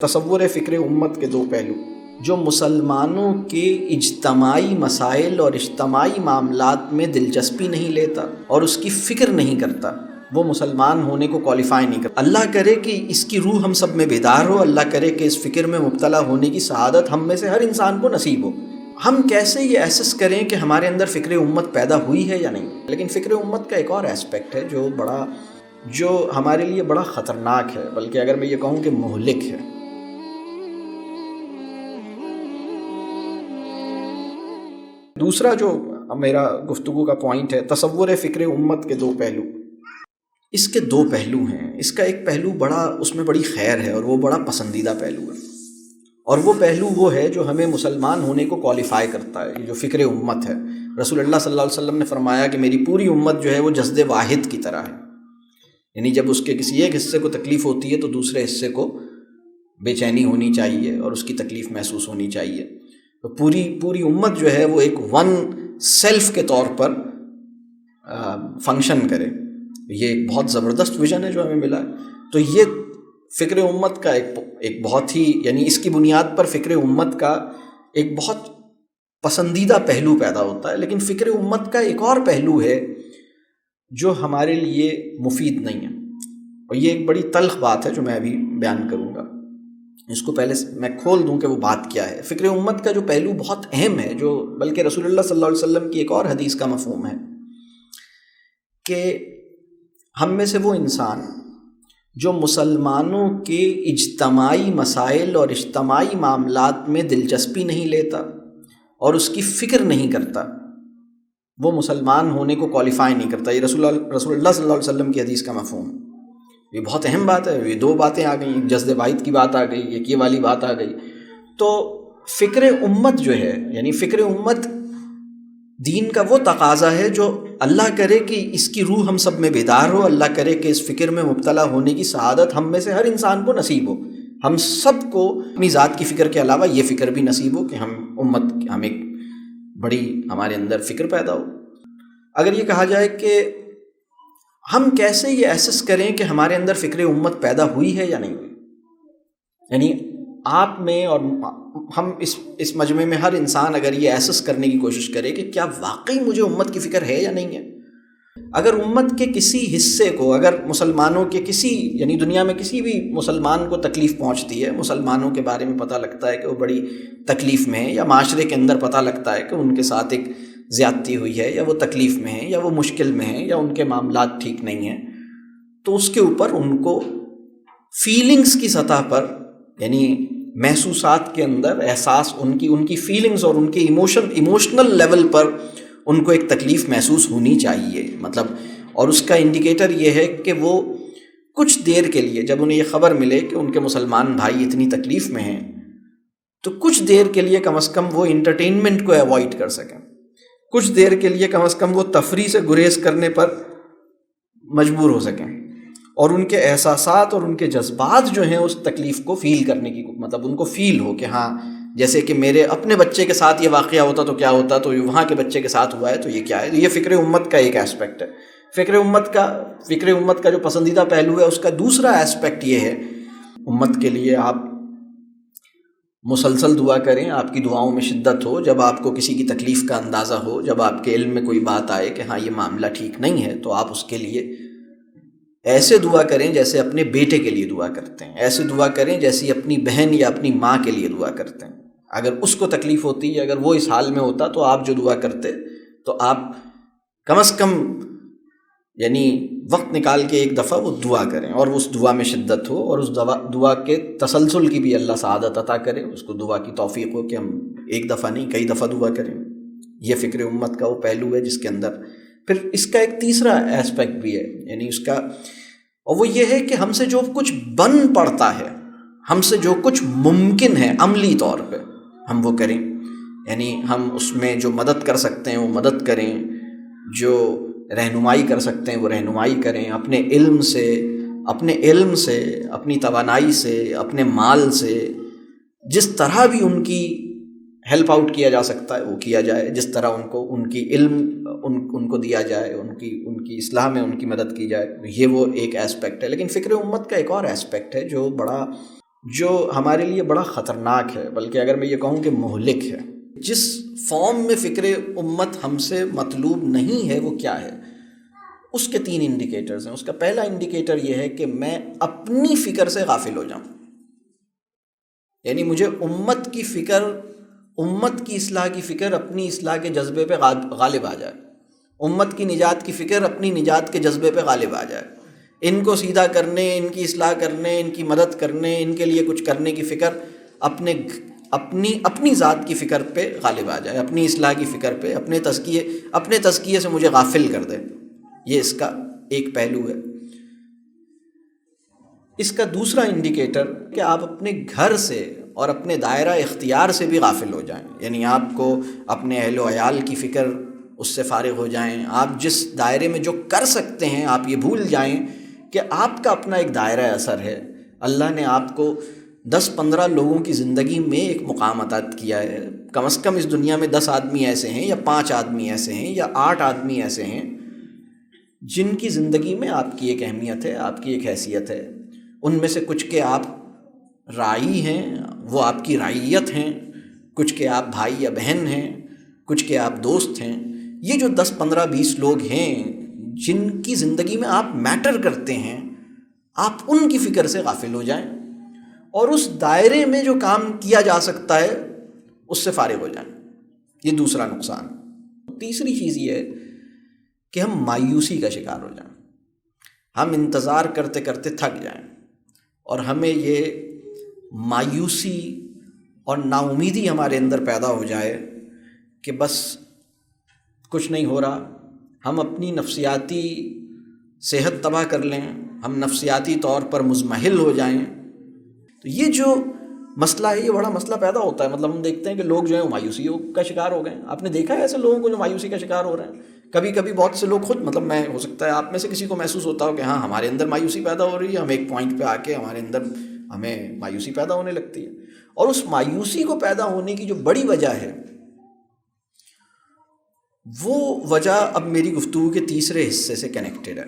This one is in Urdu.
تصور فکر امت کے دو پہلو، جو مسلمانوں کے اجتماعی مسائل اور اجتماعی معاملات میں دلچسپی نہیں لیتا اور اس کی فکر نہیں کرتا، وہ مسلمان ہونے کو کوالیفائی نہیں کرتا۔ اللہ کرے کہ اس کی روح ہم سب میں بیدار ہو، اللہ کرے کہ اس فکر میں مبتلا ہونے کی سعادت ہم میں سے ہر انسان کو نصیب ہو۔ ہم کیسے یہ ایسس کریں کہ ہمارے اندر فکر امت پیدا ہوئی ہے یا نہیں؟ لیکن فکر امت کا ایک اور ایسپیکٹ ہے جو ہمارے لیے بڑا خطرناک ہے، بلکہ اگر میں یہ کہوں کہ مہلک ہے۔ دوسرا جو میرا گفتگو کا پوائنٹ ہے، تصور فکر امت کے دو پہلو۔ اس کے دو پہلو ہیں۔ اس کا ایک پہلو اس میں بڑی خیر ہے اور وہ بڑا پسندیدہ پہلو ہے، اور وہ پہلو وہ ہے جو ہمیں مسلمان ہونے کو کوالیفائی کرتا ہے۔ جو فکر امت ہے، رسول اللہ صلی اللہ علیہ وسلم نے فرمایا کہ میری پوری امت جو ہے وہ جسد واحد کی طرح ہے، یعنی جب اس کے کسی ایک حصے کو تکلیف ہوتی ہے تو دوسرے حصے کو بے چینی ہونی چاہیے اور اس کی تکلیف محسوس ہونی چاہیے۔ تو پوری امت جو ہے وہ ایک ون سیلف کے طور پر فنکشن کرے۔ یہ ایک بہت زبردست ویژن ہے جو ہمیں ملا ہے۔ تو یہ فکر امت کا ایک بہت ہی، یعنی اس کی بنیاد پر فکر امت کا ایک بہت پسندیدہ پہلو پیدا ہوتا ہے۔ لیکن فکر امت کا ایک اور پہلو ہے جو ہمارے لیے مفید نہیں ہے، اور یہ ایک بڑی تلخ بات ہے جو میں ابھی بیان کروں گا۔ اس کو پہلے میں کھول دوں کہ وہ بات کیا ہے۔ فکر امت کا جو پہلو بہت اہم ہے، جو بلکہ رسول اللہ صلی اللہ علیہ وسلم کی ایک اور حدیث کا مفہوم ہے کہ ہم میں سے وہ انسان جو مسلمانوں کے اجتماعی مسائل اور اجتماعی معاملات میں دلچسپی نہیں لیتا اور اس کی فکر نہیں کرتا، وہ مسلمان ہونے کو کوالیفائی نہیں کرتا۔ یہ رسول اللہ صلی اللہ علیہ وسلم کی حدیث کا مفہوم ہے۔ یہ بہت اہم بات ہے۔ یہ دو باتیں آ گئیں، ایک جسد واحد کی بات آ گئی، ایک یہ والی بات آ گئی۔ تو فکر امت جو ہے، یعنی فکر امت دین کا وہ تقاضا ہے جو اللہ کرے کہ اس کی روح ہم سب میں بیدار ہو، اللہ کرے کہ اس فکر میں مبتلا ہونے کی سعادت ہم میں سے ہر انسان کو نصیب ہو۔ ہم سب کو اپنی ذات کی فکر کے علاوہ یہ فکر بھی نصیب ہو کہ ہم ایک بڑی ہمارے اندر فکر پیدا ہو۔ اگر یہ کہا جائے کہ ہم کیسے یہ ایسس کریں کہ ہمارے اندر فکر امت پیدا ہوئی ہے یا نہیں ہوئی، یعنی آپ میں اور ہم اس مجمع میں ہر انسان اگر یہ ایسس کرنے کی کوشش کرے کہ کیا واقعی مجھے امت کی فکر ہے یا نہیں ہے۔ اگر امت کے کسی حصے کو، اگر مسلمانوں کے یعنی دنیا میں کسی بھی مسلمان کو تکلیف پہنچتی ہے، مسلمانوں کے بارے میں پتہ لگتا ہے کہ وہ بڑی تکلیف میں ہیں، یا معاشرے کے اندر پتہ لگتا ہے کہ ان کے ساتھ ایک زیادتی ہوئی ہے، یا وہ تکلیف میں ہیں، یا وہ مشکل میں ہیں، یا ان کے معاملات ٹھیک نہیں ہیں، تو اس کے اوپر ان کو فیلنگز کی سطح پر، یعنی محسوسات کے اندر احساس، ان کی فیلنگز اور ان کے ایموشنل لیول پر ان کو ایک تکلیف محسوس ہونی چاہیے، مطلب، اور اس کا انڈیکیٹر یہ ہے کہ وہ کچھ دیر کے لیے، جب انہیں یہ خبر ملے کہ ان کے مسلمان بھائی اتنی تکلیف میں ہیں، تو کچھ دیر کے لیے کم از کم وہ انٹرٹینمنٹ کو ایوائڈ کر سکیں، کچھ دیر کے لیے کم از کم وہ تفریح سے گریز کرنے پر مجبور ہو سکیں، اور ان کے احساسات اور ان کے جذبات جو ہیں اس تکلیف کو فیل کرنے کی، مطلب ان کو فیل ہو کہ ہاں، جیسے کہ میرے اپنے بچے کے ساتھ یہ واقعہ ہوتا تو کیا ہوتا، تو وہاں کے بچے کے ساتھ ہوا ہے تو یہ کیا ہے۔ یہ فکر امت کا ایک ایسپیکٹ ہے۔ فکر امت کا جو پسندیدہ پہلو ہے، اس کا دوسرا ایسپیکٹ یہ ہے، امت کے لیے آپ مسلسل دعا کریں، آپ کی دعاؤں میں شدت ہو، جب آپ کو کسی کی تکلیف کا اندازہ ہو، جب آپ کے علم میں کوئی بات آئے کہ ہاں یہ معاملہ ٹھیک نہیں ہے، تو آپ اس کے لیے ایسے دعا کریں جیسے اپنے بیٹے کے لیے دعا کرتے ہیں، ایسے دعا کریں جیسے اپنی بہن یا اپنی ماں کے لیے دعا کرتے ہیں۔ اگر اس کو تکلیف ہوتی ہے، اگر وہ اس حال میں ہوتا، تو آپ جو دعا کرتے، تو آپ کم از کم یعنی وقت نکال کے ایک دفعہ وہ دعا کریں، اور اس دعا میں شدت ہو، اور اس دعا کے تسلسل کی بھی اللہ سعادت عطا کرے، اس کو دعا کی توفیق ہو کہ ہم ایک دفعہ نہیں کئی دفعہ دعا کریں۔ یہ فکر امت کا وہ پہلو ہے جس کے اندر پھر اس کا ایک تیسرا ایسپیکٹ بھی ہے، یعنی اس کا، اور وہ یہ ہے کہ ہم سے جو کچھ بن پڑتا ہے، ہم سے جو کچھ ممکن ہے عملی طور پہ، ہم وہ کریں، یعنی ہم اس میں جو مدد کر سکتے ہیں وہ مدد کریں، جو رہنمائی کر سکتے ہیں وہ رہنمائی کریں، اپنے علم سے، اپنی توانائی سے، اپنے مال سے، جس طرح بھی ان کی ہیلپ آؤٹ کیا جا سکتا ہے وہ کیا جائے، جس طرح ان کی علم ان کو دیا جائے، ان کی اصلاح میں ان کی مدد کی جائے۔ یہ وہ ایک ایسپیکٹ ہے۔ لیکن فکر امت کا ایک اور ایسپیکٹ ہے جو بڑا جو ہمارے لیے بڑا خطرناک ہے، بلکہ اگر میں یہ کہوں کہ مہلک ہے. جس فارم میں فکر امت ہم سے مطلوب نہیں ہے وہ کیا ہے؟ اس کے 3 انڈیکیٹرز ہیں. اس کا پہلا انڈیکیٹر یہ ہے کہ میں اپنی فکر سے غافل ہو جاؤں، یعنی مجھے امت کی فکر، امت کی اصلاح کی فکر اپنی اصلاح کے جذبے پہ غالب آ جائے، امت کی نجات کی فکر اپنی نجات کے جذبے پہ غالب آ جائے، ان کو سیدھا کرنے، ان کی اصلاح کرنے، ان کی مدد کرنے، ان کے لیے کچھ کرنے کی فکر اپنی ذات کی فکر پہ غالب آ جائے، اپنی اصلاح کی فکر پہ، اپنے تزکیے سے مجھے غافل کر دے. یہ اس کا ایک پہلو ہے. اس کا دوسرا انڈیکیٹر کہ آپ اپنے گھر سے اور اپنے دائرہ اختیار سے بھی غافل ہو جائیں، یعنی آپ کو اپنے اہل و عیال کی فکر اس سے فارغ ہو جائیں. آپ جس دائرے میں جو کر سکتے ہیں آپ یہ بھول جائیں کہ آپ کا اپنا ایک دائرہ اثر ہے. اللہ نے آپ کو 10-15 لوگوں کی زندگی میں ایک مقام عطا کیا ہے. کم از کم اس دنیا میں 10 آدمی ایسے ہیں، یا 5 آدمی ایسے ہیں، یا 8 آدمی ایسے ہیں جن کی زندگی میں آپ کی ایک اہمیت ہے، آپ کی ایک حیثیت ہے. ان میں سے کچھ کے آپ راعی ہیں، وہ آپ کی رعیت ہیں، کچھ کے آپ بھائی یا بہن ہیں، کچھ کے آپ دوست ہیں. یہ جو 10-15-20 لوگ ہیں جن کی زندگی میں آپ میٹر کرتے ہیں، آپ ان کی فکر سے غافل ہو جائیں اور اس دائرے میں جو کام کیا جا سکتا ہے اس سے فارغ ہو جائیں. یہ دوسرا نقصان. تیسری چیز یہ ہے کہ ہم مایوسی کا شکار ہو جائیں، ہم انتظار کرتے کرتے تھک جائیں اور ہمیں یہ مایوسی اور نا امیدی ہمارے اندر پیدا ہو جائے کہ بس کچھ نہیں ہو رہا. ہم اپنی نفسیاتی صحت تباہ کر لیں، ہم نفسیاتی طور پر مضمحل ہو جائیں. تو یہ جو مسئلہ ہے، یہ بڑا مسئلہ پیدا ہوتا ہے. مطلب ہم دیکھتے ہیں کہ لوگ جو ہیں مایوسیوں کا شکار ہو گئے ہیں. آپ نے دیکھا ہے ایسے لوگوں کو جو مایوسی کا شکار ہو رہے ہیں؟ کبھی کبھی بہت سے لوگ خود، مطلب میں، ہو سکتا ہے آپ میں سے کسی کو محسوس ہوتا ہو کہ ہاں ہمارے اندر مایوسی پیدا ہو رہی ہے، ہم ایک پوائنٹ پہ آ کے ہمارے اندر ہمیں مایوسی پیدا ہونے لگتی ہے. اور اس مایوسی کو پیدا ہونے کی جو بڑی وجہ ہے، وہ وجہ اب میری گفتگو کے تیسرے حصے سے کنیکٹڈ ہے.